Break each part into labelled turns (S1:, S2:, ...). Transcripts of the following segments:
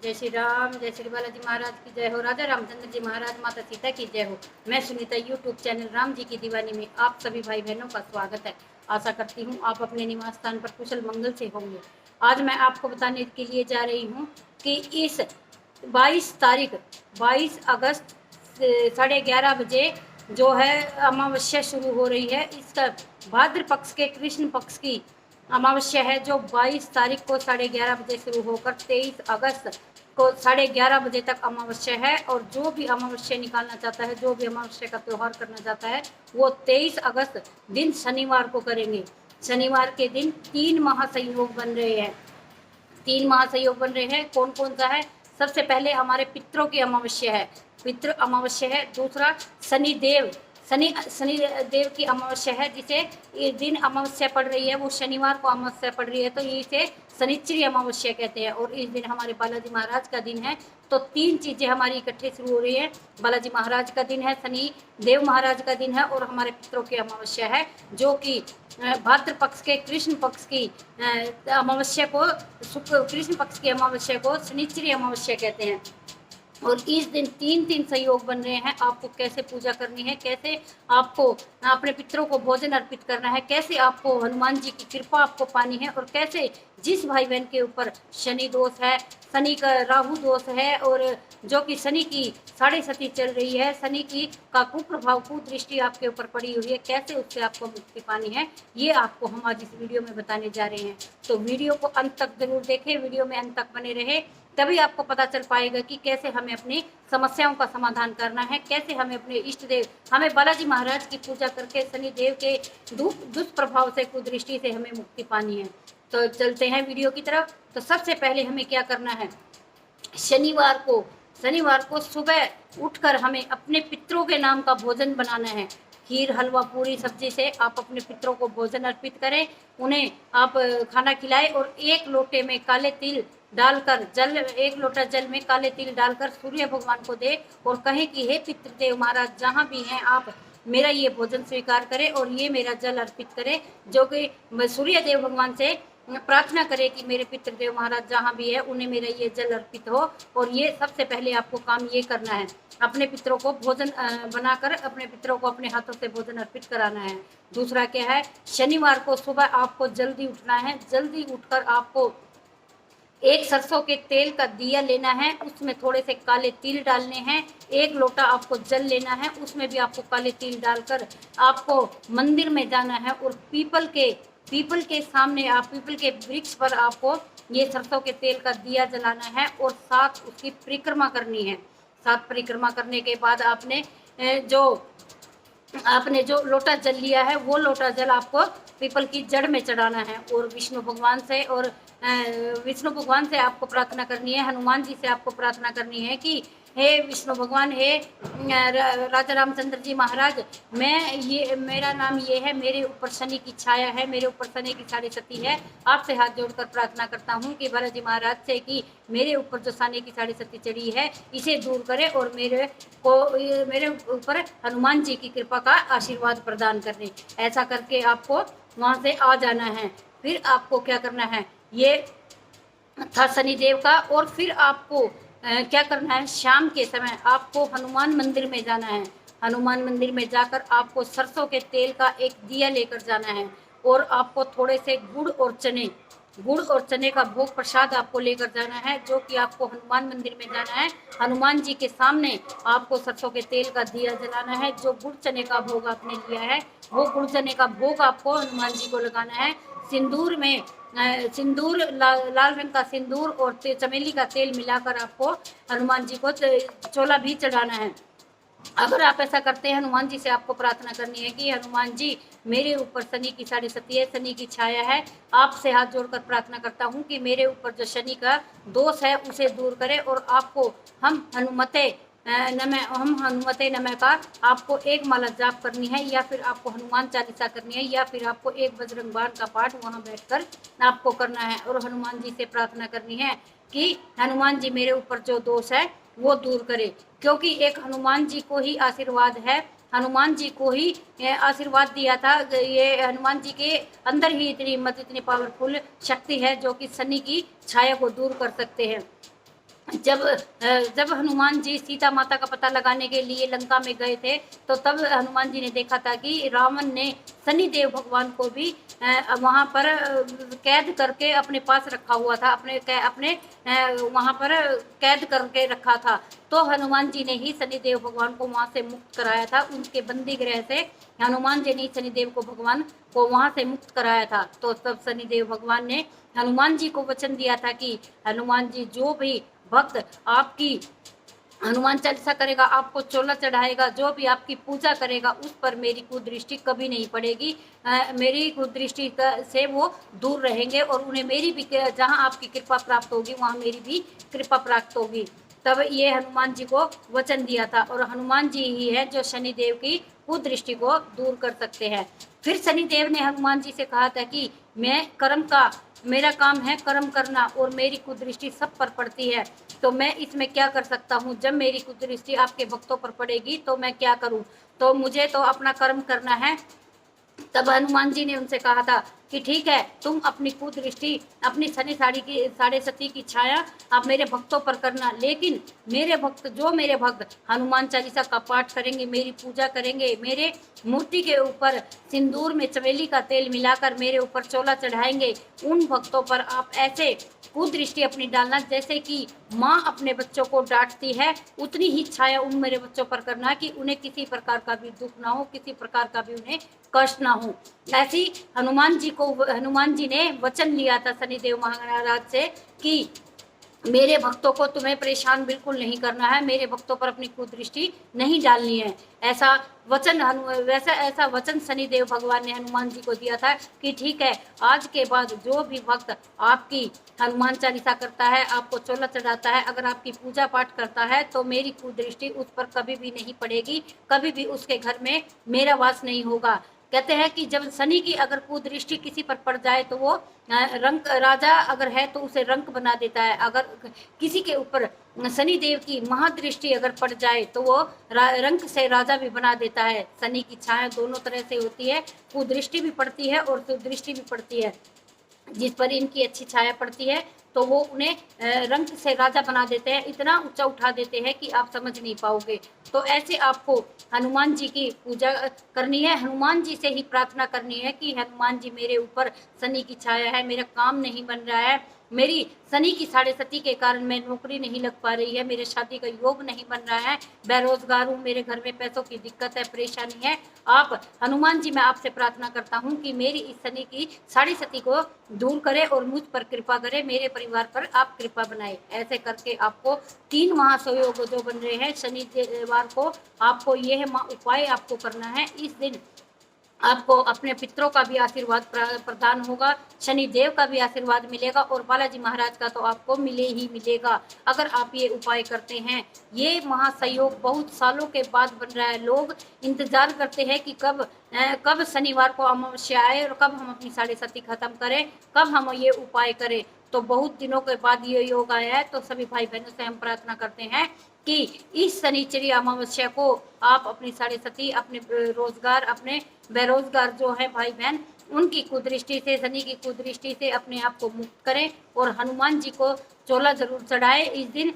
S1: जय श्री राम, जय श्री बालाजी महाराज की जय हो। राजा रामचंद्र जी महाराज, माता सीता की जय हो। मैं सुनीता यूट्यूब चैनल राम जी की दीवानी में आप सभी भाई बहनों का स्वागत है। आशा करती हूँ आप अपने निवास स्थान पर कुशल मंगल से होंगे। आज मैं आपको बताने के लिए जा रही हूँ कि इस 22 अगस्त 11:30 बजे जो है अमावस्या शुरू हो रही है। इसका भाद्र पक्ष के कृष्ण पक्ष की अमावस्या है, जो 22 तारीख को 11:30 बजे शुरू होकर 23 अगस्त को 11:30 बजे तक अमावस्या है। और जो भी अमावस्या निकालना चाहता है, जो भी अमावस्या का त्यौहार करना चाहता है, वो 23 अगस्त दिन शनिवार को करेंगे। शनिवार के दिन 3 महासंयोग बन रहे हैं। 3 महासंयोग बन रहे हैं। कौन कौन सा है? सबसे पहले हमारे पितरों की अमावस्या है, पितृ अमावस्या है। दूसरा शनि देव की अमावस्या है, जिसे ये दिन अमावस्या पड़ रही है वो शनिवार को अमावस्या पड़ रही है, तो इसे शनिश्चरी अमावस्या कहते हैं। और इस दिन हमारे बालाजी महाराज का दिन है। तो 3 चीजें हमारी इकट्ठे शुरू हो रही है। बालाजी महाराज का दिन है, शनि देव महाराज का दिन है, और हमारे पितरों की अमावस्या है, जो कि भाद्र पक्ष के कृष्ण पक्ष की अमावस्या को कृष्ण पक्ष की अमावस्या को शनिश्चरी अमावस्या कहते हैं। और इस दिन 3 संयोग बन रहे हैं। आपको कैसे पूजा करनी है, कैसे आपको अपने पितरों को भोजन अर्पित करना है, कैसे आपको हनुमान जी की कृपा आपको पानी है, और कैसे जिस भाई बहन के ऊपर शनि दोष है, शनि का राहु दोष है, और जो कि शनि की 6.5 चल रही है, शनि की का कुप्रभाव कुदृष्टि आपके ऊपर पड़ी हुई है, कैसे उससे आपको मुक्ति पानी है, ये आपको हम आज इस वीडियो में बताने जा रहे हैं। तो वीडियो को अंत तक जरूर देखें, वीडियो में अंत तक बने रहे, तभी आपको पता चल पाएगा कि कैसे हमें अपनी समस्याओं का समाधान करना है, कैसे हमें अपने इष्ट देव, हमें बालाजी महाराज की पूजा करके शनि देव के दुष्प्रभाव से कुदृष्टि से हमें मुक्ति पानी है। तो चलते हैं वीडियो की तरफ। तो सबसे पहले हमें क्या करना है? शनिवार को सुबह उठकर हमें अपने पितरों के नाम का भोजन बनाना है। खीर, हलवा, पूरी, सब्जी से आप अपने पितरों को भोजन अर्पित करें, उन्हें आप खाना खिलाएं, और 1 लोटे में काले तिल डालकर एक लोटा जल में काले तिल डालकर सूर्य भगवान को दे, और कहें कि हे पितृदेव महाराज, जहाँ भी हैं आप मेरा ये भोजन स्वीकार करें और ये मेरा जल अर्पित करें। जो कि सूर्य देव भगवान से प्रार्थना करें कि मेरे पितृदेव महाराज जहाँ भी है उन्हें मेरा ये जल अर्पित हो। और ये सबसे पहले आपको काम ये करना है, अपने पितरों को भोजन बनाकर अपने पितरों को अपने हाथों से भोजन अर्पित कराना है। दूसरा क्या है? शनिवार को सुबह आपको जल्दी उठना है। जल्दी उठकर आपको एक सरसों के तेल का दिया लेना है, उसमें थोड़े से काले तिल डालने हैं। 1 लोटा आपको जल लेना है, उसमें भी आपको काले तिल डालकर आपको मंदिर में जाना है, और पीपल के सामने आप पीपल के वृक्ष पर आपको ये सरसों के तेल का दिया जलाना है, और 7 उसकी परिक्रमा करनी है। 7 परिक्रमा करने के बाद आपने जो लोटा जल लिया है, वो लोटा जल आपको पीपल की जड़ में चढ़ाना है, और विष्णु भगवान से आपको प्रार्थना करनी है, हनुमान जी से आपको प्रार्थना करनी है कि हे विष्णु भगवान, हे राजा रामचंद्र जी महाराज, मेरा नाम ये है, मेरे ऊपर शनि की छाया है, मेरे ऊपर शनि की 6.5 है। आपसे हाथ जोड़कर प्रार्थना करता हूँ कि बालाजी महाराज से कि मेरे ऊपर जो शनि की 6.5 चढ़ी है, इसे दूर करें, और मेरे ऊपर हनुमान जी की कृपा का आशीर्वाद प्रदान करें। ऐसा करके आपको वहाँ से आ जाना है। फिर आपको क्या करना है? ये था शनिदेव का। और फिर आपको क्या करना है? शाम के समय आपको हनुमान मंदिर में जाना है। हनुमान मंदिर में जाकर आपको सरसों के तेल का एक दिया लेकर जाना है, और आपको थोड़े से गुड़ और चने का भोग प्रसाद आपको लेकर जाना है, जो कि आपको हनुमान मंदिर में जाना है। हनुमान जी के सामने आपको सरसों के तेल का दिया जलाना है। जो गुड़ चने का भोग आपने लिया है, वो गुड़ चने का भोग आपको हनुमान जी को लगाना है। लाल रंग का सिंदूर और चमेली का तेल मिलाकर आपको हनुमान जी को चोला भी चढ़ाना है। अगर आप ऐसा करते हैं, हनुमान जी से आपको प्रार्थना करनी है कि हनुमान जी, मेरे ऊपर शनि की 6.5 है, शनि की छाया है। आपसे हाथ जोड़कर प्रार्थना करता हूँ कि मेरे ऊपर जो शनि का दोष है उसे दूर करें, और आपको हम हनुमते नमः का आपको 1 माला जाप करनी है, या फिर आपको हनुमान चालीसा करनी है, या फिर आपको 1 बजरंग बाण का पाठ वहाँ बैठकर आपको करना है, और हनुमान जी से प्रार्थना करनी है कि हनुमान जी मेरे ऊपर जो दोष है वो दूर करे। क्योंकि एक हनुमान जी को ही आशीर्वाद है, हनुमान जी को ही आशीर्वाद दिया था। ये हनुमान जी के अंदर ही इतनी हिम्मत, इतनी पावरफुल शक्ति है, जो कि शनि की छाया को दूर कर सकते हैं। जब हनुमान जी सीता माता का पता लगाने के लिए लंका में गए थे, तो तब हनुमान जी ने देखा था कि रावण ने शनिदेव भगवान को भी वहाँ पर कैद करके अपने पास रखा हुआ था, अपने वहाँ पर कैद करके रखा था। तो हनुमान जी ने ही शनिदेव भगवान को वहाँ से मुक्त कराया था, उनके बंदी गृह से हनुमान जी ने शनिदेव को भगवान को वहाँ से मुक्त कराया था। तो तब शनिदेव भगवान ने हनुमान जी को वचन दिया था कि हनुमान जी, जो भी भक्त आपकी हनुमान चालीसा करेगा, आपको चोला चढ़ाएगा, जो भी आपकी पूजा करेगा, उस पर मेरी कुदृष्टि कभी नहीं पड़ेगी। मेरी कुदृष्टि से वो दूर रहेंगे और उन्हें मेरी भी, जहाँ आपकी कृपा प्राप्त होगी वहाँ मेरी भी कृपा प्राप्त होगी। तब ये हनुमान जी को वचन दिया था, और हनुमान जी ही है जो शनिदेव की कुदृष्टि को दूर कर सकते हैं। फिर शनिदेव ने हनुमान जी से कहा था कि मेरा काम है कर्म करना, और मेरी कुदृष्टि सब पर पड़ती है, तो मैं इसमें क्या कर सकता हूँ? जब मेरी कुदृष्टि आपके भक्तों पर पड़ेगी तो मैं क्या करूँ? तो मुझे तो अपना कर्म करना है। तब हनुमान जी ने उनसे कहा था कि ठीक है, तुम अपनी कुदृष्टि, अपनी साढ़े सती की छाया आप मेरे भक्तों पर करना, लेकिन मेरे भक्त हनुमान चालीसा का पाठ करेंगे, मेरी पूजा करेंगे, मेरे मूर्ति के ऊपर सिंदूर में चमेली का तेल मिलाकर मेरे ऊपर चोला चढ़ाएंगे, उन भक्तों पर आप ऐसे कुदृष्टि अपनी डालना जैसे कि माँ अपने बच्चों को डांटती है, उतनी ही छाया उन मेरे बच्चों पर करना कि उन्हें किसी प्रकार का भी दुख ना हो, किसी प्रकार का भी उन्हें कष्ट ना हो। ऐसी हनुमान जी ने वचन लिया था शनिदेव महाराज से कि मेरे भक्तों को तुम्हें परेशान बिल्कुल नहीं करना है, मेरे भक्तों पर अपनी कुदृष्टि नहीं डालनी है। ऐसा वचन शनिदेव भगवान ने हनुमान जी को दिया था कि ठीक है, आज के बाद जो भी भक्त आपकी हनुमान चालीसा करता है, आपको चोला चढ़ाता है, अगर आपकी पूजा पाठ करता है, तो मेरी कुदृष्टि उस पर कभी भी नहीं पड़ेगी, कभी भी उसके घर में मेरा वास नहीं होगा। कहते हैं कि जब शनि की अगर कुदृष्टि किसी पर पड़ जाए तो वो रंक राजा अगर है तो उसे रंक बना देता है, अगर किसी के ऊपर शनि देव की महादृष्टि अगर पड़ जाए तो वो रंक से राजा भी बना देता है। शनि की छाया दोनों तरह से होती है, कुदृष्टि भी पड़ती है और सुदृष्टि भी पड़ती है। जिस पर इनकी अच्छी छाया पड़ती है तो वो उन्हें रंक से राजा बना देते हैं, इतना ऊंचा उठा देते हैं कि आप समझ नहीं पाओगे। तो ऐसे आपको हनुमान जी की पूजा करनी है, हनुमान जी से ही प्रार्थना करनी है कि हनुमान जी, मेरे ऊपर शनि की छाया है, मेरा काम नहीं बन रहा है, मेरी शनि की साढ़े सती के कारण मैं नौकरी नहीं लग पा रही है, मेरे शादी का योग नहीं बन रहा है, बेरोजगार हूँ, मेरे घर में पैसों की दिक्कत है, परेशानी है। आप हनुमान जी, मैं आपसे प्रार्थना करता हूँ कि मेरी इस शनि की साढ़े सती को दूर करे और मुझ पर कृपा करे, मेरे परिवार पर आप कृपा बनाए। ऐसे करके आपको 3 महासंयोग जो बन रहे हैं शनिवार को, आपको यह उपाय आपको करना है। इस दिन आपको अपने पितरों का भी आशीर्वाद प्रदान होगा, शनि देव का भी आशीर्वाद मिलेगा, और बालाजी महाराज का तो आपको मिले ही मिलेगा अगर आप ये उपाय करते हैं। ये महासंयोग बहुत सालों के बाद बन रहा है। लोग इंतजार करते हैं कि कब शनिवार को अमावस्या आए और कब हम अपनी साढ़े सती खत्म करें, कब हम ये उपाय करें। तो बहुत दिनों के बाद ये योग आया है, तो सभी भाई बहनों से हम प्रार्थना करते हैं कि इस शनिचरी अमावस्या को आप अपनी साढ़े सती, अपने रोजगार, अपने बेरोजगार जो है भाई बहन, उनकी कुदृष्टि से, शनि की कुदृष्टि से अपने आप को मुक्त करें, और हनुमान जी को चोला जरूर चढ़ाए। इस दिन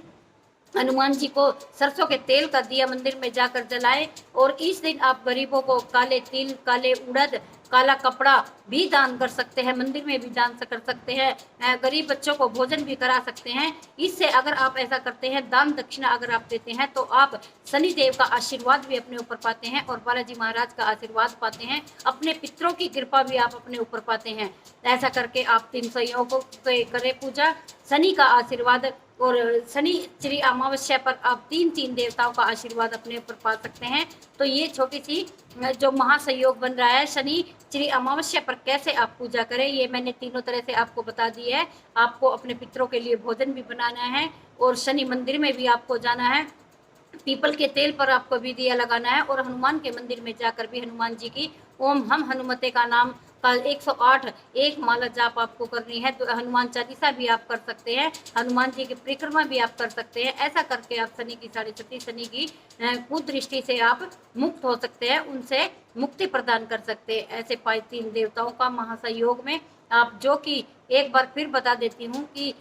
S1: हनुमान जी को सरसों के तेल का दिया मंदिर में जाकर जलाए, और इस दिन आप गरीबों को काले तिल, काले उड़द, काला कपड़ा भी दान कर सकते हैं, मंदिर में भी दान कर सकते हैं, गरीब बच्चों को भोजन भी करा सकते हैं। इससे अगर आप ऐसा करते हैं, दान दक्षिणा अगर आप देते हैं, तो आप शनि देव का आशीर्वाद भी अपने ऊपर पाते हैं और बालाजी महाराज का आशीर्वाद पाते हैं, अपने पितरों की कृपा भी आप अपने ऊपर पाते हैं। ऐसा करके आप 3 संयोगों से करें पूजा, शनि का आशीर्वाद, और शनिचरी अमावस्या पर आप 3 देवताओं का आशीर्वाद अपने ऊपर पा सकते हैं। तो ये छोटी सी जो महासंयोग बन रहा है, शनिचरी अमावस्या पर कैसे आप पूजा करें, ये मैंने तीनों तरह से आपको बता दी है। आपको अपने पितरों के लिए भोजन भी बनाना है, और शनि मंदिर में भी आपको जाना है, पीपल के तेल पर आपको भी दिया लगाना है, और हनुमान के मंदिर में जाकर भी हनुमान जी की ओम हम हनुमते का नाम का 108 एक माला जाप आपको करनी है। तो हनुमान चालीसा भी आप कर सकते हैं, हनुमान जी की परिक्रमा भी आप कर सकते हैं। ऐसा करके आप शनि की साढ़े सती, शनि की कुदृष्टि से आप मुक्त हो सकते हैं, उनसे मुक्ति प्रदान कर सकते हैं। ऐसे 5 देवताओं का महासंयोग में आप जो कि एक बार फिर बता देती हूँ कि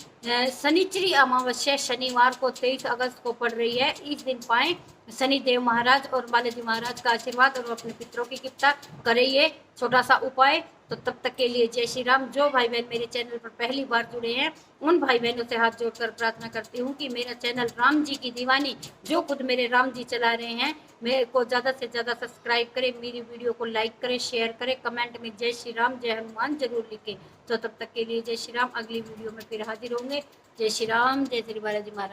S1: शनिचरी अमावस्या शनिवार को 23 अगस्त को पड़ रही है। इस दिन पाएं शनिदेव महाराज और बालाजी महाराज का आशीर्वाद और अपने पितरों की कृपा करें ये छोटा सा उपाय। तो तब तक के लिए जय श्री राम। जो भाई बहन मेरे चैनल पर पहली बार जुड़े हैं उन भाई बहनों से हाथ जोड़कर प्रार्थना करती हूँ कि मेरा चैनल राम जी की दीवानी, जो खुद मेरे राम जी चला रहे हैं, मेरे को ज़्यादा से ज़्यादा सब्सक्राइब करें, मेरी वीडियो को लाइक करें, शेयर करें, कमेंट में जय श्री राम जय हनुमान जरूर लिखें। तो तब तक के लिए जय श्री राम। अगली वीडियो में फिर हाजिर होंगे। जय श्री राम, जय श्री बालाजी महाराज।